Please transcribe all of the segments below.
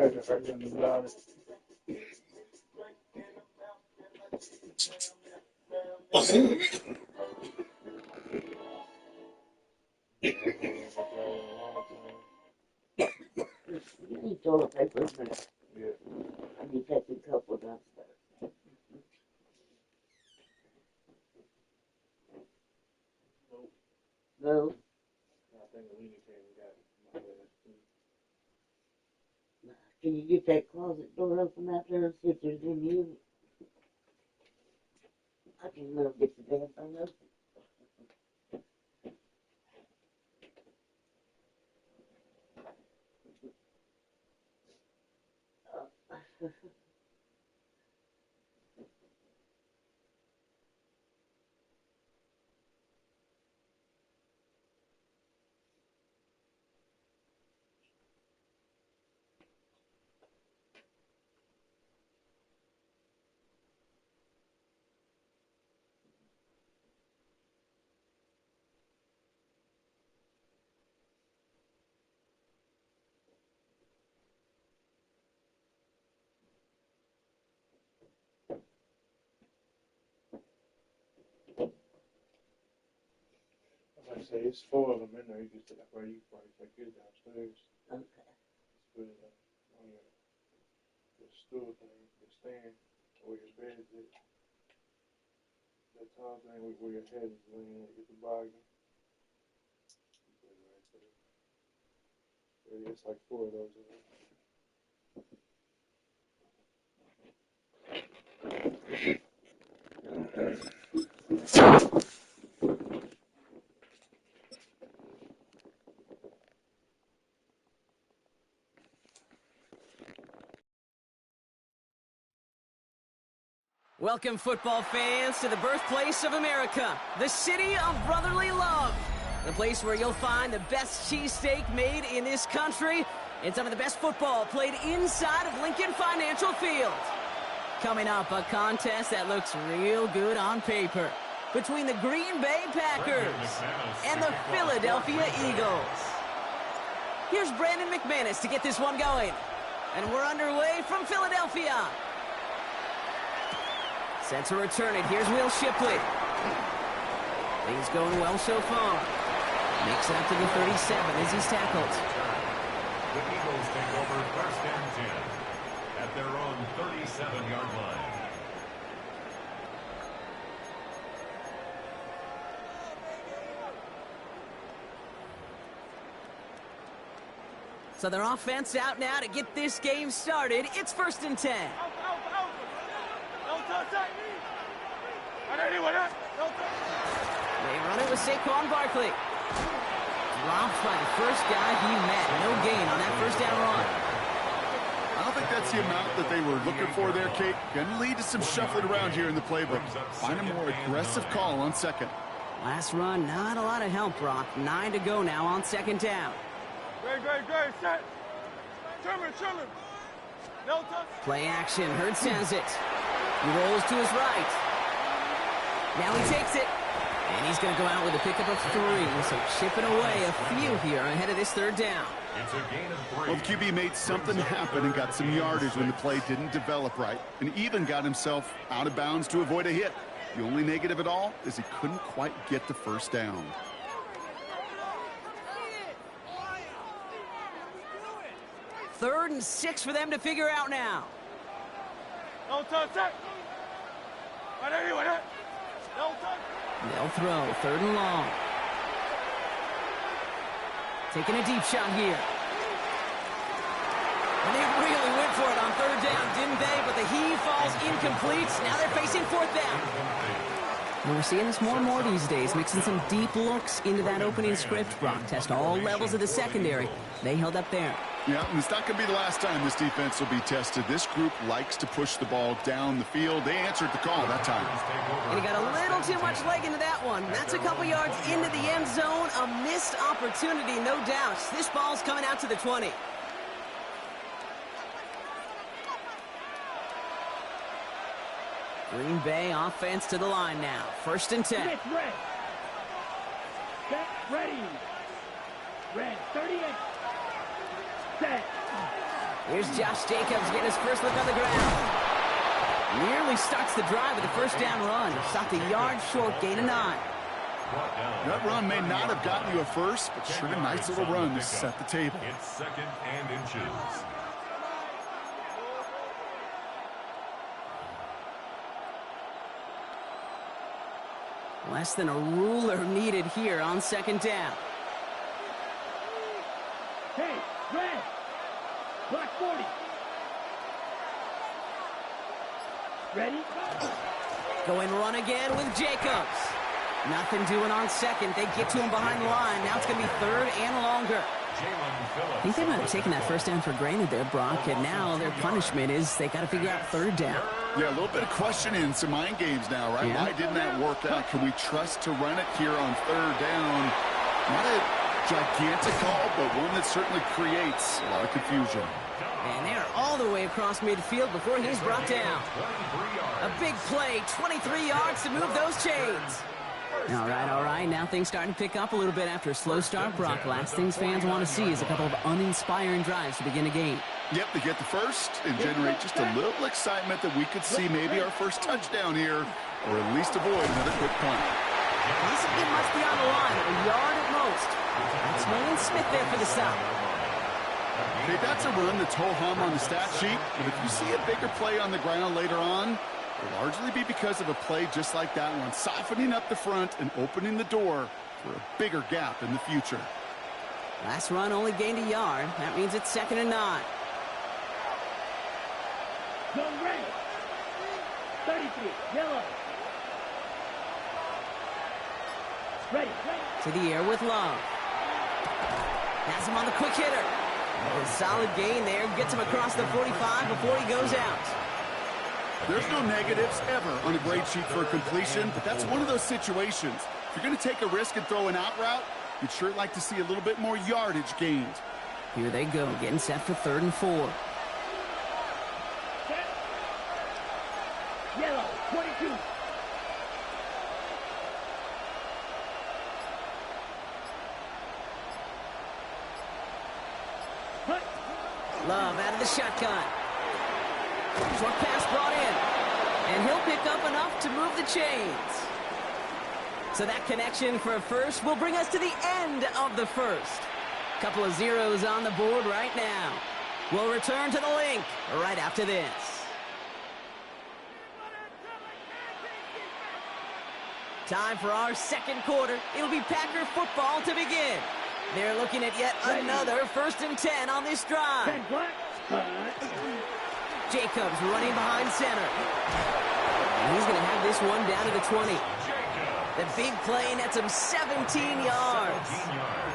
You need toilet paper, isn't it? Yeah. I need to take a couple downstairs. Nope. No? I think Lena came and got my ass too. Can you get that closet door open out there and see if there's any in it? I can never get the damn thing open. Like I say, it's 4 of them in there. You can take where you probably take it downstairs. Okay. Just put it on your stool thing, your stand, where your bed is at. That tall thing where your head is laying at the bottom. Put it right there. Yeah, it's like 4 of those in there. Welcome, football fans, to the birthplace of America, the city of brotherly love. The place where you'll find the best cheesesteak made in this country and some of the best football played inside of Lincoln Financial Field. Coming up, a contest that looks real good on paper between the Green Bay Packers and the Philadelphia Eagles. Here's Brandon McManus to get this one going. And we're underway from Philadelphia. Set to return it. Here's Will Shipley. Things going well so far. Makes it up to the 37 as he's tackled. The Eagles take over 1st and 10 at their own 37-yard line. So their offense out now to get this game started. It's 1st and 10. They run it with Saquon Barkley. Dropped by the first guy he met. No gain on that first down run. I don't think that's the amount that they were looking for there, Kate. Going to lead to some shuffling around here in the playbook. Find a more aggressive call on 2nd. Last run, not a lot of help, Brock. 9 to go now on 2nd down. Great, set. Sherman. No touch. Play action, Hurts sends it. He rolls to his right. Now he takes it. And he's going to go out with a pickup of 3. So chipping away a few here ahead of this 3rd down. It's a gain of 3. Well, the QB made something happen and got some yardage when the play didn't develop right. And even got himself out of bounds to avoid a hit. The only negative at all is he couldn't quite get the 1st down. Third and 6 for them to figure out now. No touch, set. No touch. They'll throw, 3rd and long. Taking a deep shot here. And they really went for it on 3rd down, didn't they? But the heave falls incomplete. Now they're facing 4th down. And we're seeing this more and more these days, mixing some deep looks into that opening script. Brock test all levels of the secondary. They held up there. Yeah, and it's not going to be the last time this defense will be tested. This group likes to push the ball down the field. They answered the call that time. And he got a little too much leg into that one. That's a couple yards into the end zone. A missed opportunity, no doubt. This ball's coming out to the 20. Green Bay offense to the line now. 1st and 10. Get red. Get ready. Red, 38. Set. Here's Josh Jacobs getting his first look on the ground. Nearly starts the drive with a first down run. Stopped a yard short, gain of 9. That run may not have gotten you a first, but sure a nice little run to set the table. It's 2nd and inches. Less than a ruler needed here on 2nd down. Hey, red. Black 40. Ready? Going run again with Jacobs. Nothing doing on 2nd. They get to him behind the line. Now it's going to be 3rd and longer. I think they might have taken that first down for granted there, Brock, and now their punishment is they got to figure out 3rd down. Yeah, a little bit of questioning in some mind games now, right? Yeah. Why didn't that work out? Can we trust to run it here on 3rd down? Not a gigantic call, but one that certainly creates a lot of confusion. And they're all the way across midfield before he's brought down. A big play, 23 yards to move those chains. All right. Now things starting to pick up a little bit after a slow start, Brock. Last things fans want to see is a couple of uninspiring drives to begin a game. Yep, they get the first and generate just a little excitement that we could see maybe our first touchdown here, or at least avoid another quick punt. This will get much beyond the line, a yard at most. That's Nolan Smith there for the stop. Okay, that's a run that's ho-hum on the stat sheet, but if you see a bigger play on the ground later on, it'll largely be because of a play just like that one, softening up the front and opening the door for a bigger gap in the future. Last run only gained a yard. That means it's 2nd and 9. Go red. 33. Yellow. Ready. To the air with Love. Has him on the quick hitter. A solid gain there. Gets him across the 45 before he goes out. There's no negatives ever on a grade sheet for a completion, but that's one of those situations. If you're going to take a risk and throw an out route, you'd sure like to see a little bit more yardage gained. Here they go, getting set for 3rd and 4. Set. Yellow. 22. Hunt. Love out of the shotgun. Short pass brought in. And he'll pick up enough to move the chains. So that connection for a first will bring us to the end of the first. Couple of zeros on the board right now. We'll return to the link right after this. Time for our 2nd quarter. It'll be Packer football to begin. They're looking at yet another 1st and 10 on this drive. 10 black. Jacobs running behind center. And he's going to have this one down to the 20. The big play nets him 17 yards.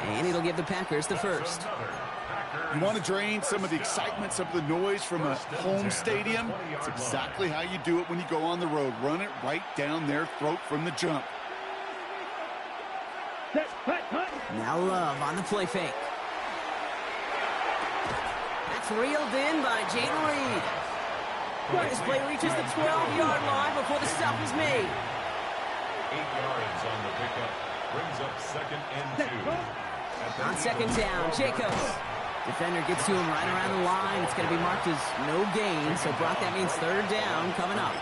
And it'll give the Packers the first. You want to drain some of the excitement, some of the noise from a home stadium? It's exactly how you do it when you go on the road. Run it right down their throat from the jump. Set. Hunt. Now Love on the play fake. That's reeled in by Jaden Reed. And this play reaches the 12-yard line before the stop is made. 8 yards on the pickup. Brings up 2nd and 2. On 2nd down, Jacobs. Defender gets to him right around the line. It's going to be marked as no gain. So, Brock, that means 3rd down coming up.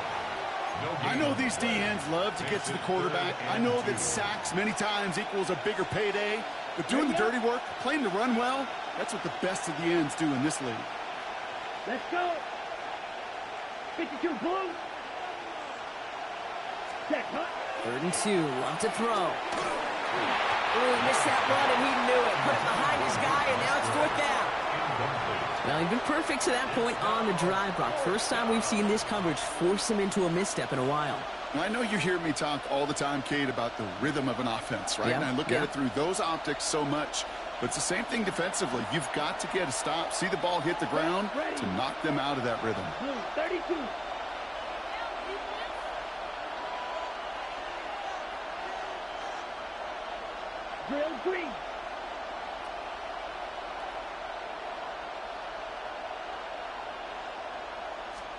I know these DNs love to get to the quarterback. I know that sacks many times equals a bigger payday. But doing the dirty work, playing the run well, that's what the best of the ends do in this league. Let's go. 52 blue. Set. Hunt. 3rd and 2. Love to throw. Ooh, he missed that run, and he knew it. Put it behind his guy, and now it's 4th down. Well, he's been perfect to that point on the drive, Brock. First time we've seen this coverage force him into a misstep in a while. Now, I know you hear me talk all the time, Kate, about the rhythm of an offense, right? And I look at it through those optics so much. But it's the same thing defensively. You've got to get a stop, see the ball hit the ground to knock them out of that rhythm. Blue. 32. Drill green.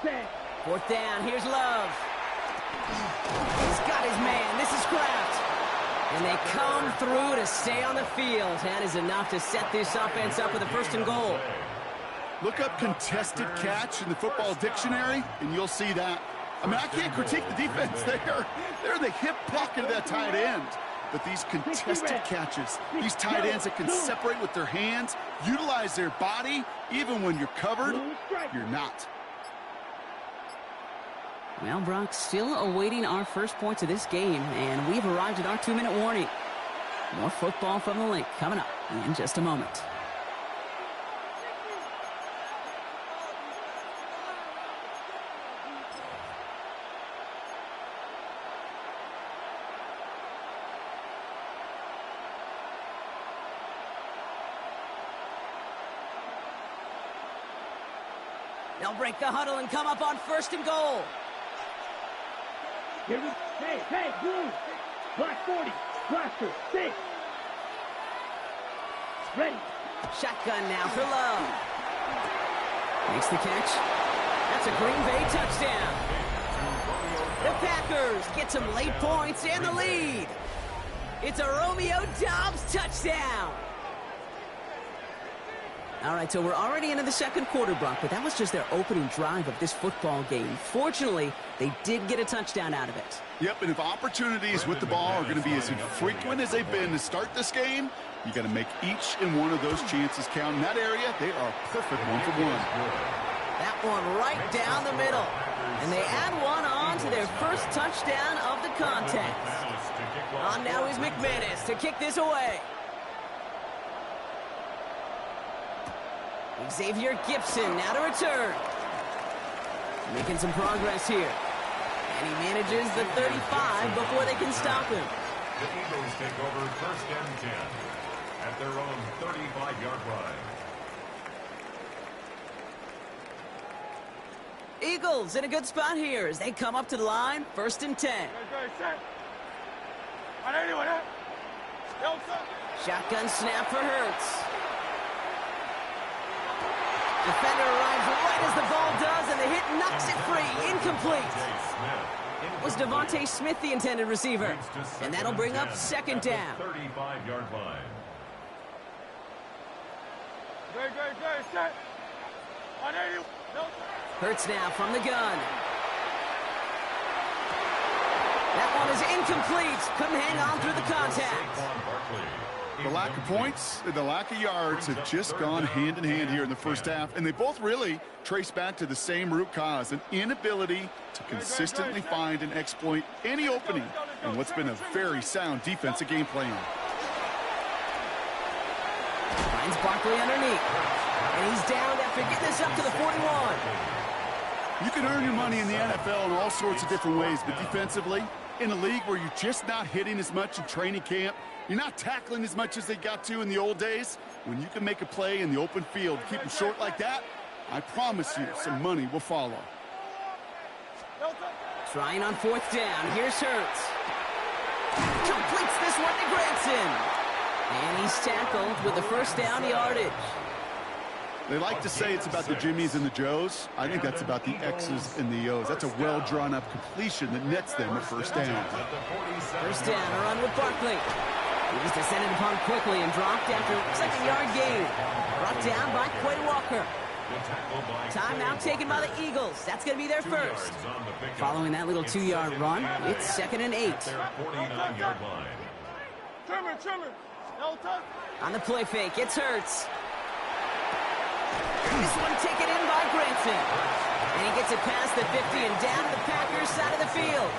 Set. 4th down, here's Love. He's got his man, this is Kraft. And they come through to stay on the field. That is enough to set this offense up with a 1st and goal. Look up contested catch in the football dictionary, and you'll see that. I mean, I can't critique the defense. They're in the hip pocket of that tight end. But these contested catches, these tight ends that can separate with their hands, utilize their body, even when you're covered, you're not. Well, Brock, still awaiting our first points of this game, and we've arrived at our 2-minute warning. More football from the link coming up in just a moment. They'll break the huddle and come up on 1st and goal. Hey, blue. Black 40. Blaster, 6. Ready. Shotgun now for Love. Makes the catch. That's a Green Bay touchdown. The Packers get some late points and the lead. It's a Romeo Doubs touchdown. All right, so we're already into the second quarter, Brock, but that was just their opening drive of this football game. Fortunately, they did get a touchdown out of it. Yep, and if opportunities with the ball are going to be as infrequent as they've been to start this game, you got to make each and one of those chances count. In that area, they are a perfect 1-for-1. That one right down the middle. And they add one on to their first touchdown of the contest. On now is McManus to kick this away. Xavier Gibson now to return. Making some progress here. And he manages the 35 before they can stop him. The Eagles take over 1st and 10 at their own 35-yard line. Eagles in a good spot here as they come up to the line, 1st and 10. Shotgun snap for Hurts. Defender arrives right as the ball does, and the hit knocks it free. Incomplete. It was Devontae Smith, the intended receiver. And that'll bring up 2nd down. 35-yard line. Hurts now from the gun. That one is incomplete. Couldn't hang on through the contact. The lack of points and the lack of yards have just gone hand in hand here in the first half, and they both really trace back to the same root cause, an inability to consistently find and exploit any opening in what's been a very sound defensive game plan. Finds Barkley underneath, and he's down after getting this up to the 41. You can earn your money in the NFL in all sorts of different ways, but defensively, in a league where you're just not hitting as much in training camp, you're not tackling as much as they got to in the old days, when you can make a play in the open field, keep them short like that, I promise you some money will follow. Trying on 4th down. Here's Hurts. Completes this one to Granson. And he's tackled with the 1st down yardage. They like to say it's about the Jimmies and the Joes. I think that's about the X's and the O's. That's a well-drawn-up completion that nets them a 1st down. 1st down, a run with Barkley. He was descended upon quickly and dropped after looks like a yard gain. Brought down by Quay Walker. Timeout taken by the Eagles. That's going to be their first. Following that little 2-yard run, it's 2nd and 8. On the play fake, it's Hurts. This one taken in by Granson. And he gets it past the 50 and down to the Packers side of the field.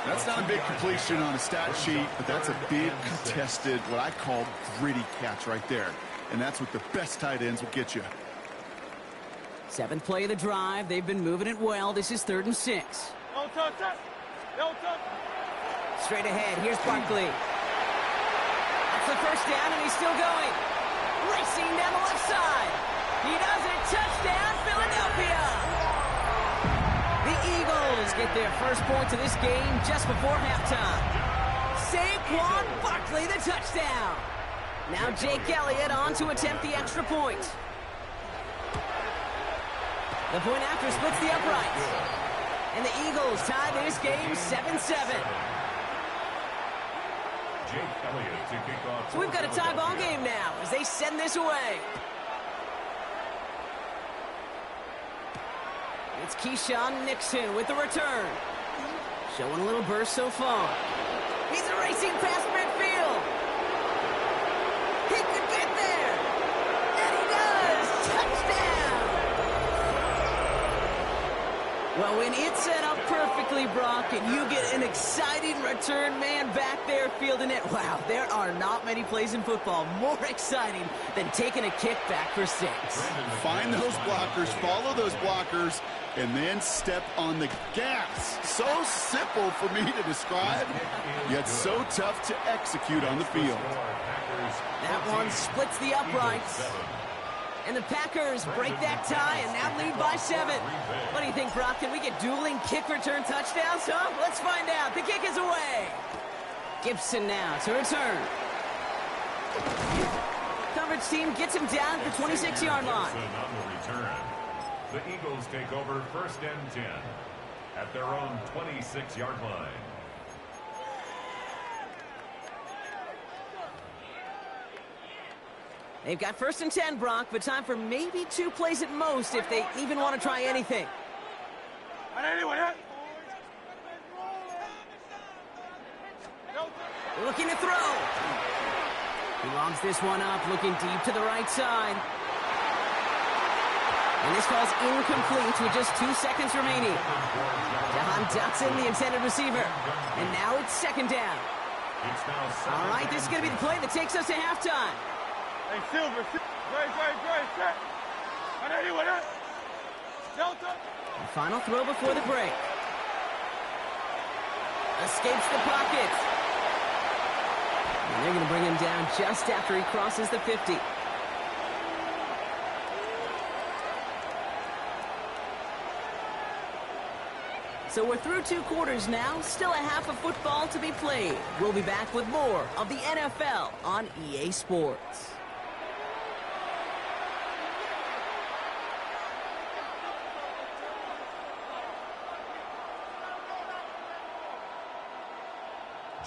That's not a big completion on a stat sheet, but that's a big contested, what I call gritty catch right there. And that's what the best tight ends will get you. 7th play of the drive. They've been moving it well. This is 3rd and 6. Straight ahead. Here's Barkley. That's the 1st down, and he's still going. Racing down the left side. He does it. Touchdown, Philadelphia. The Eagles get their first points of this game just before halftime. Saquon Barkley, the touchdown. Now Jake Elliott on to attempt the extra point. The point after splits the uprights. And the Eagles tie this game 7-7. So we've got a tie ball game now as they send this away. It's Keyshawn Nixon with the return. Showing a little burst so far. He's racing past midfield. He could get there. And he does. Touchdown. Well, when it's set up perfectly, Brock, and you get an exciting return man back there fielding it, wow, there are not many plays in football more exciting than taking a kick back for 6. Find those blockers, follow those blockers, and then step on the gas. So simple for me to describe, yet so tough to execute on the field. That one splits the uprights. And the Packers break that tie and now lead by 7. What do you think, Brock? Can we get dueling kick return touchdowns, huh? Let's find out. The kick is away. Gibson now to return. Coverage team gets him down at the 26-yard line. On the return. The Eagles take over 1st and 10 at their own 26-yard line. They've got 1st and 10, Brock, but time for maybe 2 plays at most if they even want to try anything. Looking to throw. He lobs this one up, looking deep to the right side. And this ball's incomplete with just 2 seconds remaining. Jahan Dotson, the intended receiver. And now it's 2nd down. All right, this is going to be the play that takes us to halftime. Hey, Silver, set. Delta. The final throw before the break. Escapes the pocket. And they're going to bring him down just after he crosses the 50. So we're through 2 quarters now. Still a half of football to be played. We'll be back with more of the NFL on EA Sports.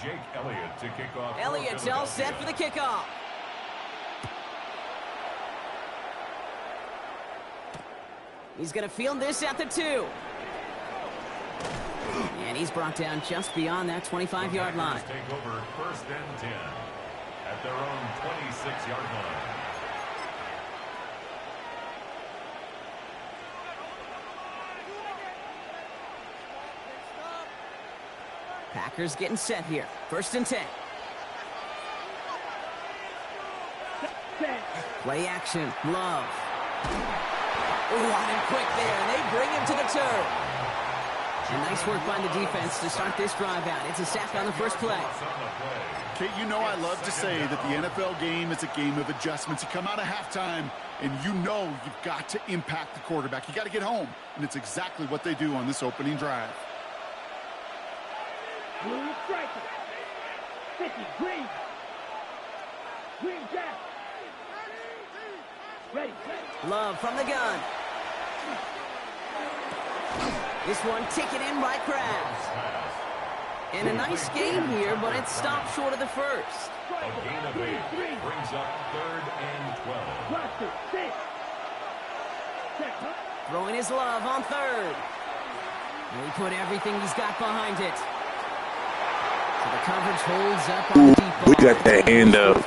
Jake Elliott to kick off. Elliott's all set for the kickoff. He's going to field this at the 2. And he's brought down just beyond that 25-yard line. Take over 1st and 10 at their own 26-yard line. Packers getting set here. 1st and 10. Play action. Love. Ooh, on him quick there, and they bring him to the turf. And nice work by the defense to start this drive out. It's a sack on the first play. Kate, you know I love to say that the NFL game is a game of adjustments. You come out of halftime, and you know you've got to impact the quarterback. You got to get home, and it's exactly what they do on this opening drive. Blue striker. 50, green. Green jack. Ready. Love from the gun. This one taken in by Kraft. And a nice game here, but it stopped short of the first. A gain of 8 brings up 3rd and 12. Blaster, 6. Throwing his Love on 3rd. And he put everything he's got behind it. So the coverage holds up on the deep ball. We got that hand up.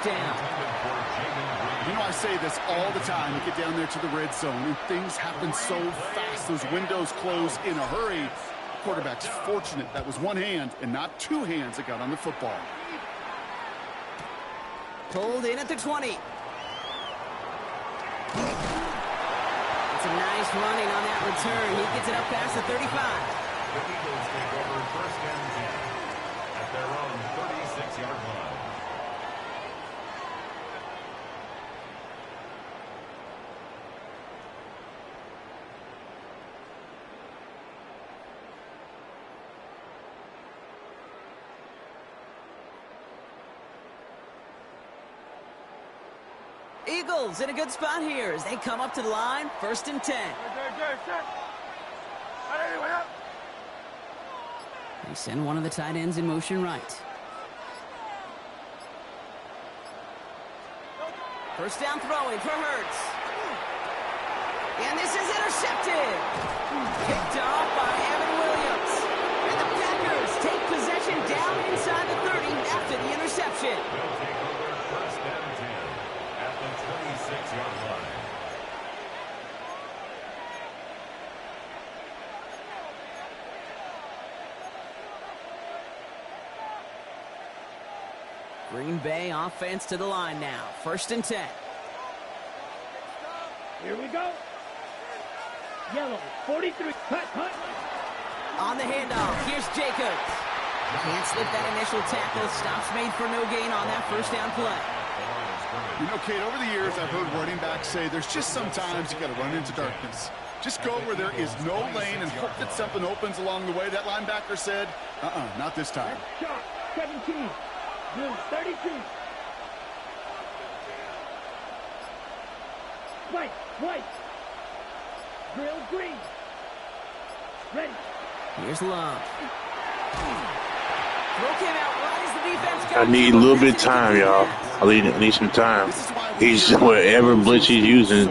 You know, I say this all the time. You get down there to the red zone, and things happen so fast. Those windows close in a hurry. Quarterback's fortunate that was one hand and not 2 hands that got on the football. Pulled in at the 20. It's a nice running on that return. He gets it up past the 35. The Eagles take over 1st and 10 at their own 36-yard line. Eagles in a good spot here as they come up to the line. 1st and 10. They send one of the tight ends in motion right. 1st down throwing for Hurts. And this is intercepted. Kick Green Bay offense to the line now. 1st and 10. Here we go. Yellow, 43. Cut. On the handoff, here's Jacobs. Can't slip that initial tackle. Stops made for no gain on that 1st down play. You know, Kate, over the years, I've heard running backs say there's just sometimes you got to run into darkness. Just go where there is no lane and hope that something opens along the way. That linebacker said, not this time. Shot, 17. Blue, 32. White. Grill, green. Ready. Here's Love. Throw came out wide as the defense I need a little bit of time, y'all. I need some time. He's whatever blitz he's using,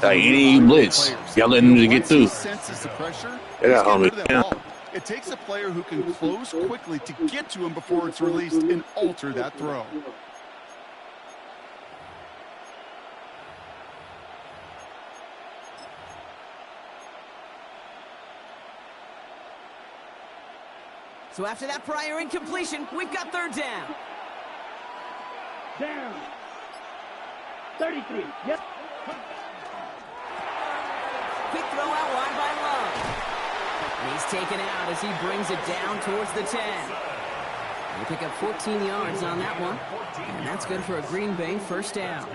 like any blitz. Y'all letting him get through. Yeah, homie. Yeah. It takes a player who can close quickly to get to him before it's released and alter that throw. So after that prior incompletion, we've got 3rd down. Down. 33. Yep. Quick throw out wide by Love. And he's taken out as he brings it down towards the 10. They pick up 14 yards on that one. And that's good for a Green Bay 1st down.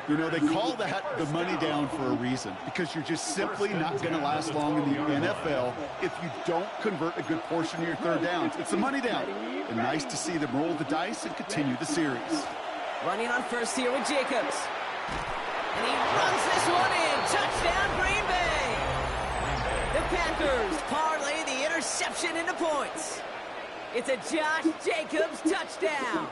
You know, they call that the money down for a reason, because you're just simply not going to last long in the NFL if you don't convert a good portion of your 3rd downs. It's the money down. And nice to see them roll the dice and continue the series. Running on 1st here with Jacobs. And he runs this one in. Touchdown, Green Bay. The Packers parlay the interception into points. It's a Josh Jacobs touchdown.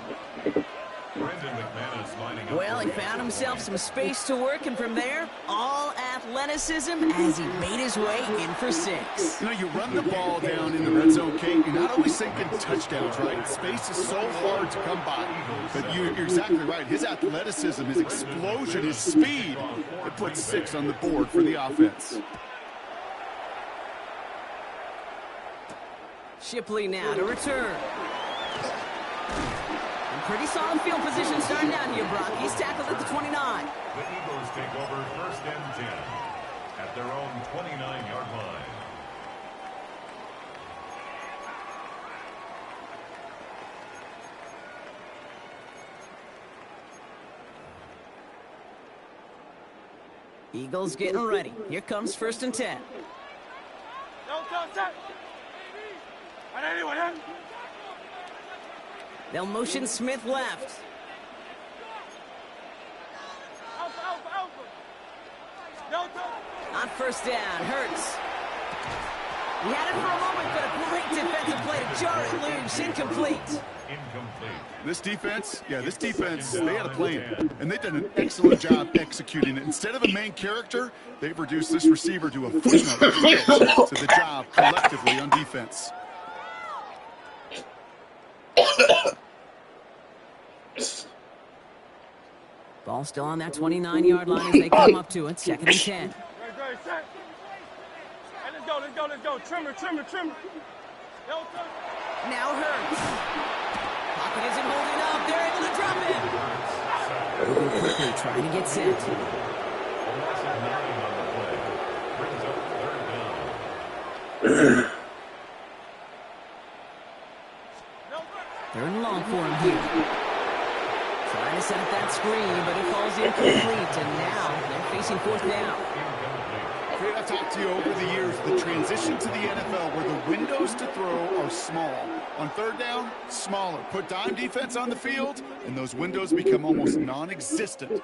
Well, he found himself some space to work, and from there, all athleticism as he made his way in for 6. You know, you run the ball down in the red zone, Kate, you're not always thinking touchdowns, right? Space is so hard to come by. But you're exactly right. His athleticism, his explosion, his speed, it puts 6 on the board for the offense. Shipley now to return. Pretty solid field position starting out here, Brock. He's tackled at the 29. The Eagles take over 1st and 10 at their own 29-yard line. Eagles getting ready. Here comes 1st and 10. They'll motion Smith left. On 1st down, Hurts. He had it for a moment, but a great defensive play to jar it loose. Incomplete. This defense, they had a plan, and they've done an excellent job executing it. Instead of a main character, they've reduced this receiver to a footnote to the job collectively on defense. Ball still on that 29-yard line as they come up to it. 2nd and 10. Let's go. Trimmer. Now Hurts. Pocket isn't holding up. They're able to drop him. Moving quickly, trying to get set. Third and long for him here. Trying to set up that screen, but it falls incomplete, and now they're facing 4th down. I've talked to you over the years, the transition to the NFL where the windows to throw are small. On 3rd down, smaller. Put dime defense on the field, and those windows become almost non-existent.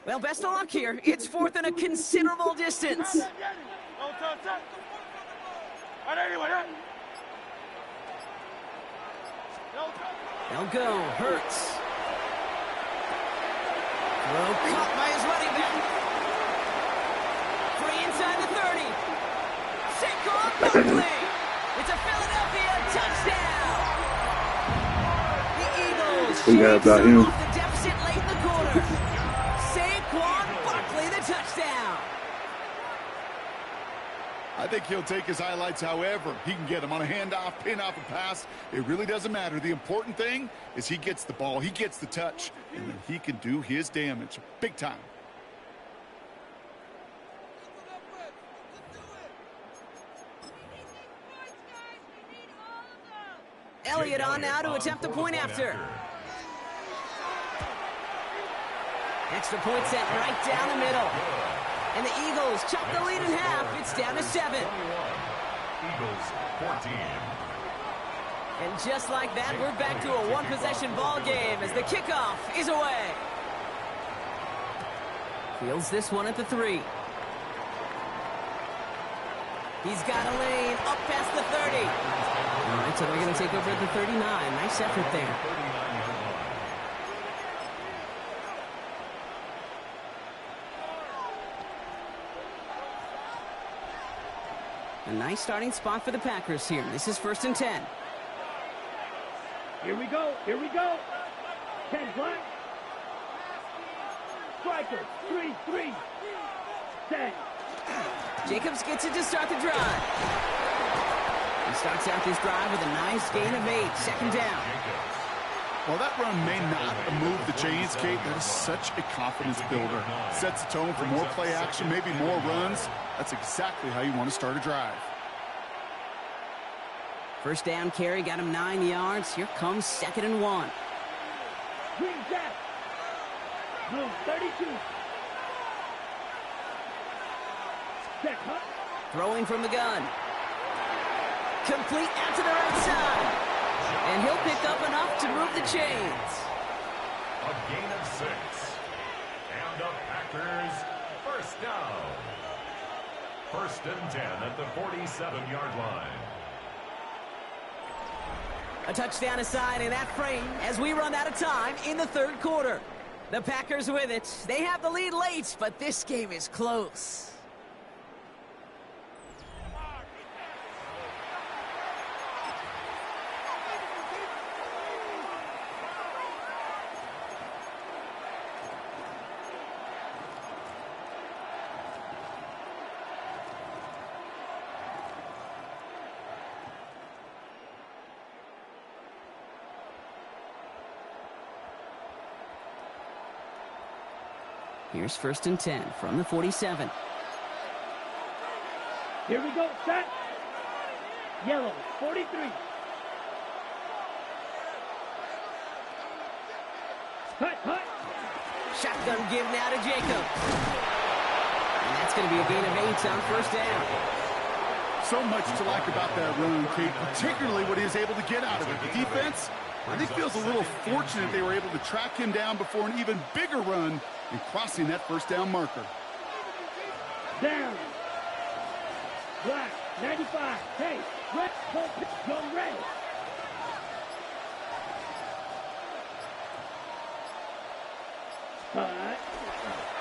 Well, best of luck here. It's 4th and a considerable distance. They'll go. Hurts. Throw caught by his running back. Free inside the 30. Saquon Barkley. It's a Philadelphia touchdown! The Eagles We got about him. off the deficit late in the quarter. Saquon Barkley, the touchdown. I think he'll take his highlights however he can get them on a handoff, pin off a pass. It really doesn't matter. The important thing is he gets the ball, he gets the touch, and then he can do his damage big time. Elliott on now to attempt the point after. Extra point set right down the middle. And the Eagles chop the lead in half. It's down to 7. Eagles 14. And just like that, we're back to a one-possession ball game as the kickoff is away. Fields this one at the 3. He's got a lane up past the 30. All right, so they're going to take over at the 39. Nice effort there. A nice starting spot for the Packers here. This is 1st and 10. Here we go. Here we go. 10 black. Striker. 3-3. 10. Jacobs gets it to start the drive. He starts out this drive with a nice gain of 8. 2nd down. Well, that run may not move the chains, Kate. That is such a confidence builder. Sets the tone for more play action, maybe more runs. That's exactly how you want to start a drive. First down carry got him 9 yards. Here comes 2nd and 1. Green Jack. Blue 32. Check, huh? Throwing from the gun. Complete out to the right side. And he'll pick up enough to move the chains. A gain of 6. And the Packers first down. 1st and 10 at the 47-yard line. A touchdown aside in that frame as we run out of time in the 3rd quarter. The Packers with it. They have the lead late, but this game is close. Here's 1st and 10 from the 47. Here we go. Set. Yellow. 43. Hut, hut. Shotgun give now to Jacobs. And that's going to be a gain of 8 on 1st down. So much to like about that run, Kate, particularly what he was able to get out of it. The defense, I think, feels a little fortunate they were able to track him down before an even bigger run and crossing that 1st down marker. Down. Black. 95. Hey, red. Go red.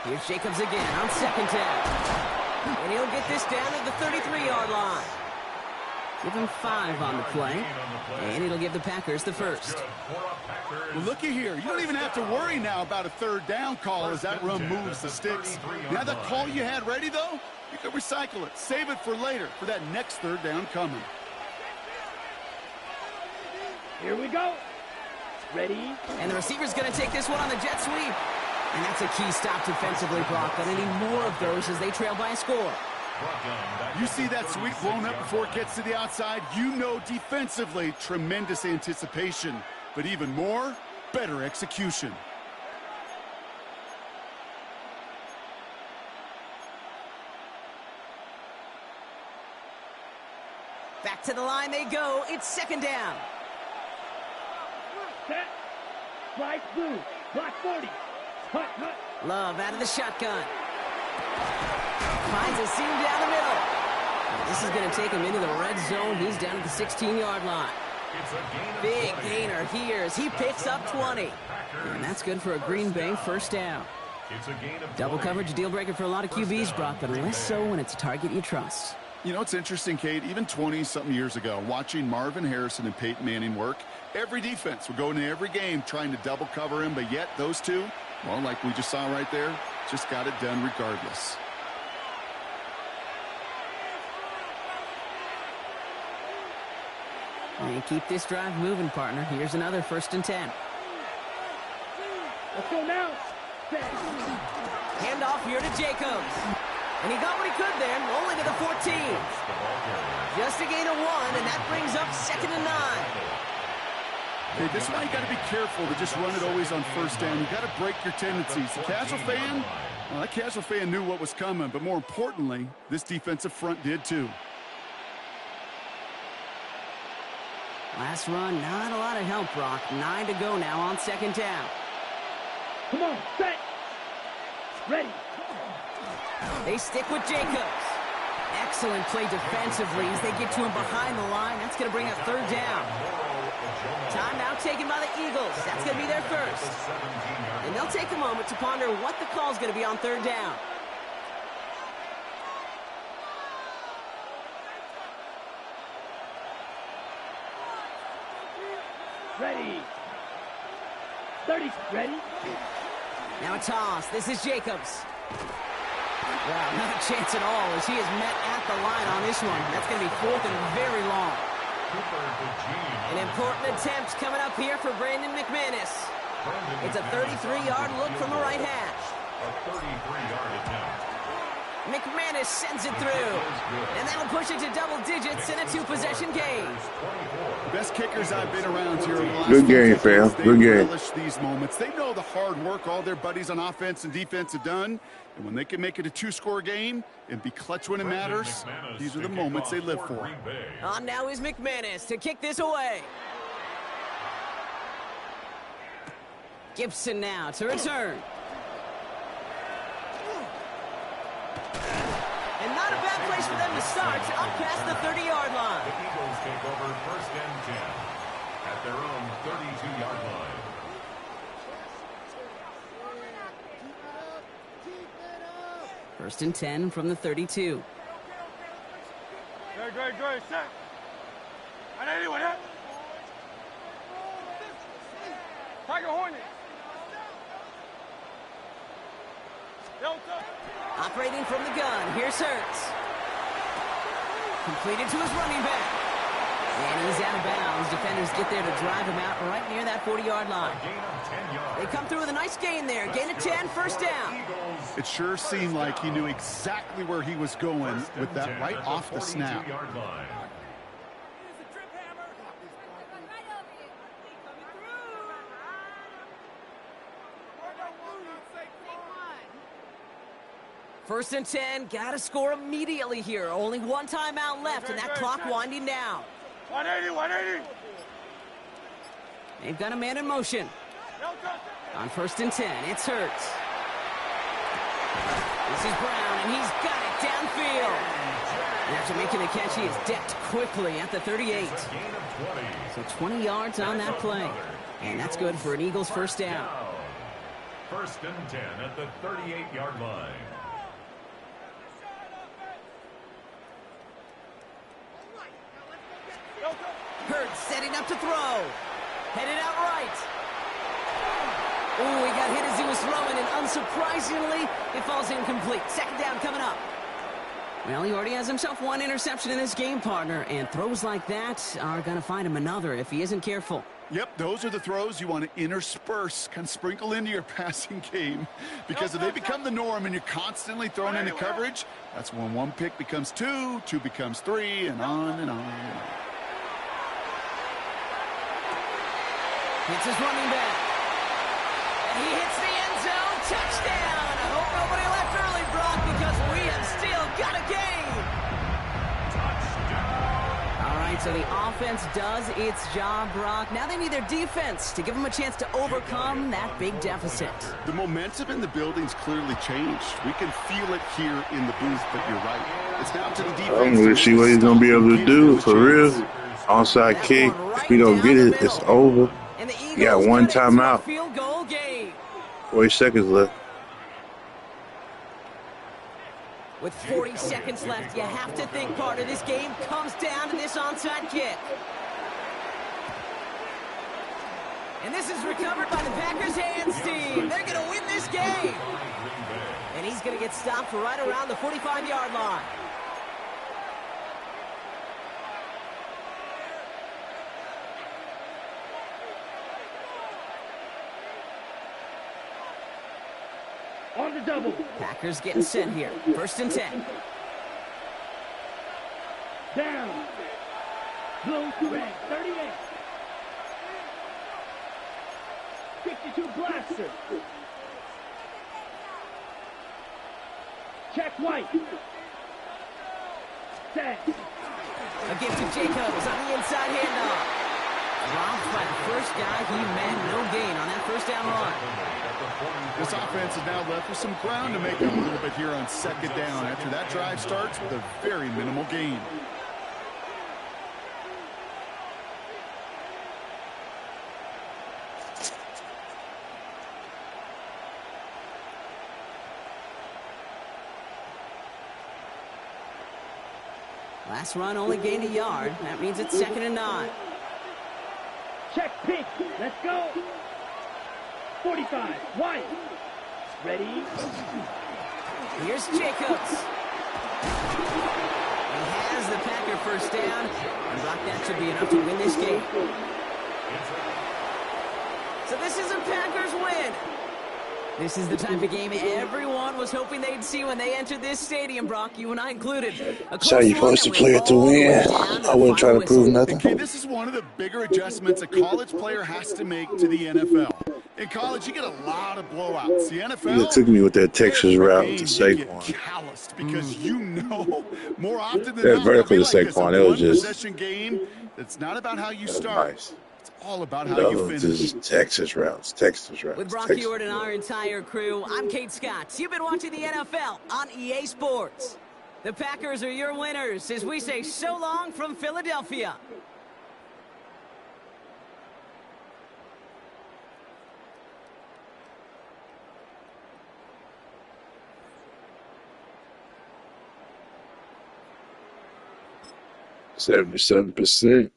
Here's Jacobs again on 2nd down. And he'll get this down at the 33-yard line. Give him 5 on the play. And it'll give the Packers the first. Well, looky here. You don't even have to worry now about a 3rd down call as that run moves the sticks. Now that call you had ready, though, you can recycle it. Save it for later for that next 3rd down coming. Here we go. Ready. And the receiver's going to take this one on the jet sweep. And that's a key stop defensively, Brock. But any more of those as they trail by a score. You see that sweep blown up before it gets to the outside, you know defensively, tremendous anticipation. But even more, better execution. Back to the line they go. It's 2nd down. Set. Right blue. Black 40. Hut, hut. Love out of the shotgun. Finds a seam down the middle. This is going to take him into the red zone. He's down at the 16-yard line. Big gainer here as he picks up 20. And that's good for a Green Bay 1st down. Double coverage, deal breaker for a lot of QBs, Brock, but less so when it's a target you trust. You know, it's interesting, Kate, even 20-something years ago, watching Marvin Harrison and Peyton Manning work, every defense would go into every game trying to double cover him, but yet those two, well, like we just saw right there, just got it done regardless. And keep this drive moving, partner. Here's another 1st and 10. Let's go now. Handoff here to Jacobs. And he got what he could there, only to the 14. Just a gain of 1, and that brings up 2nd and 9. Okay, this is why you got to be careful to just run it always on 1st down. You got to break your tendencies. The casual fan, well, that casual fan knew what was coming, but more importantly, this defensive front did too. Last run, not a lot of help, Brock. 9 to go now on 2nd down. Come on, set. Ready. They stick with Jacobs. Excellent play defensively as they get to him behind the line. That's going to bring up 3rd down. Timeout taken by the Eagles. That's going to be their first. And they'll take a moment to ponder what the call is going to be on 3rd down. Ready. 30. Ready. Now a toss. This is Jacobs. Wow, not a chance at all as he is met at the line on this one. That's going to be 4th and very long. An important attempt coming up here for Brandon McManus. It's a 33-yard look from the right hash. A 33-yard attempt. McManus sends it through. And that'll push it to double digits in a 2-possession game. Best kickers I've been around here over the last Good game, fam. Good game. They relish these moments. They know the hard work all their buddies on offense and defense have done. And when they can make it a 2-score game and be clutch when it matters, these are the moments they live for. On now is McManus to kick this away. Gibson now to return. And not a bad place for them to start, up past the 30-yard line. The Eagles take over 1st and 10 at their own 32-yard line. First and 10 from the 32. Great, set. I need anyone here. Tiger Hornet. Operating from the gun, here's Hurts. Completed to his running back. And he's out of bounds. Defenders get there to drive him out right near that 40-yard line. They come through with a nice gain there. Gain of 10, 1st down. It sure seemed like he knew exactly where he was going with that right off the snap. First and 10, got to score immediately here. Only 1 timeout left, and that clock winding down. 180. They've got a man in motion. On 1st and 10, it's Hurts. This is Brown, and he's got it downfield. And after making the catch, he is decked quickly at the 38. So 20 yards on that play. And that's good for an Eagles 1st down. 1st and 10 at the 38-yard line. Hurts setting up to throw. Headed out right. Ooh, he got hit as he was throwing, and unsurprisingly, it falls incomplete. 2nd down coming up. Well, he already has himself 1 interception in this game, partner, and throws like that are going to find him another if he isn't careful. Yep, those are the throws you want to intersperse, kind of sprinkle into your passing game. Because if they become the norm and you're constantly thrown into coverage, that's when 1 pick becomes 2, 2 becomes 3, and on and on and on. Hits his running back. And he hits the end zone. Touchdown. I hope nobody left early, Brock, because we have still got a game. Touchdown. All right, so the offense does its job, Brock. Now they need their defense to give them a chance to overcome that big deficit. The momentum in the building's clearly changed. We can feel it here in the booth, but you're right. It's now to the defense. I'm going to see what he's going to be able to do for real. Onside kick. If we don't get it, it's over. You got 1 timeout. 40 seconds left. With 40 seconds left, you have to think part of this game comes down to this onside kick. And this is recovered by the Packers hands team. They're going to win this game. And he's going to get stopped right around the 45-yard line. On the double. Packers getting set here. 1st and 10. Down. Blue, red, 38. 62 blaster. Check white. Set. A gift to Jacobs on the inside handoff. Robbed by the first guy he met. No gain on that 1st down run. This offense is now left with some ground to make up a little bit here on 2nd down after that drive starts with a very minimal gain. Last run only gained a yard. That means it's 2nd and 9. Check pitch. Let's go. 45. White. Ready. Here's Jacobs. He has the Packer 1st down. And Brock, that should be enough to win this game. So this is a Packers win. This is the type of game everyone was hoping they'd see when they entered this stadium, Brock, you and I included. That's how you're supposed to play it to win. I wasn't trying to prove nothing. Okay, this is one of the bigger adjustments a college player has to make to the NFL. In college, you get a lot of blowouts. The NFL, It took me with that Texas route to Saquon. Calloused because you know more often than That not, vertical to it'll be like Saquon, this, it was just possession game. It's not about how you start. Nice. It's all about how you This finish. is Texas routes. Texas routes. With Brock Texas. Ewart and our entire crew, I'm Kate Scott. You've been watching the NFL on EA Sports. The Packers are your winners as we say so long from Philadelphia. $77%.